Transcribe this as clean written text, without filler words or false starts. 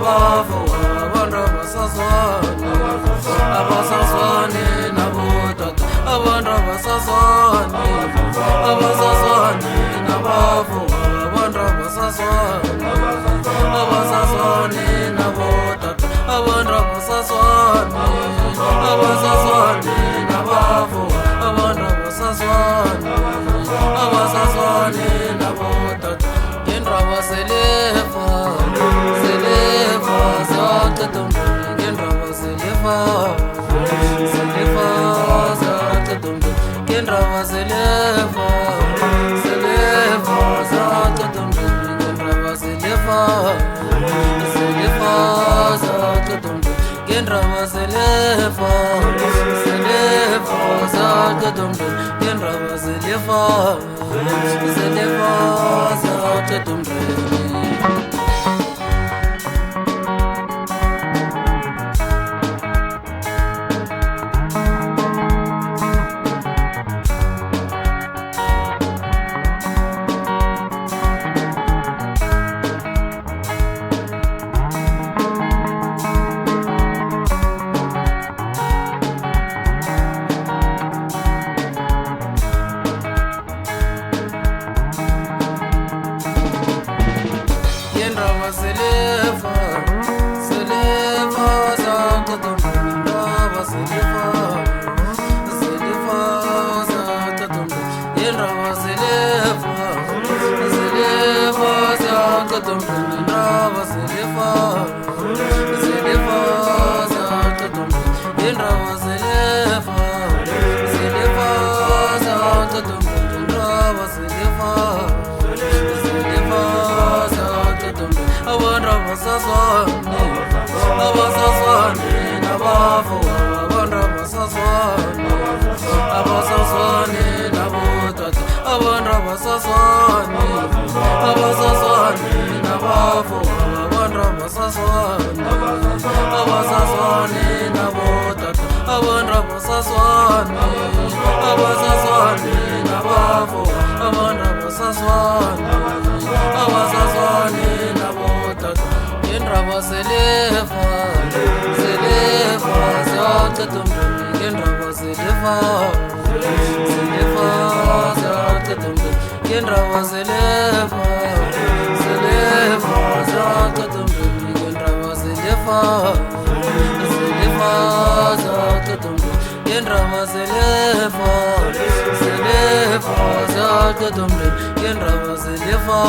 nabafu abantu abasazwane abasazwane nabotata abantu abasazwane abasazwane nabafu abantu abasazwane abasazwane nabotata abantu abasazwane abasazwane nabafu abantu abasazwane abasazwane nabotata ngendaba selefa ziyathathumbe ngendaba selefa ziyathathumbe ngendaba selefa ziyathathumbe ngendaba selefa ziyathathumbe ngendaba selefa ziyathathumbe ngendaba selefa ziyathathumbe. Abasazwane nabafu abantu abasazwane abasazwane nabotata abantu abasazwane abasazwane nabafu abantu abasazwane abasazwane nabotata abantu abasazwane abasazwane nabafu abantu abasazwane abasazwane nabotata ngendaba selefa ziyathathumbe ngendaba selefa ziyathathumbe ngendaba selefa ziyathathumbe ngendaba selefa ziyathathumbe ngendaba selefa ziyathathumbe ngendaba selefa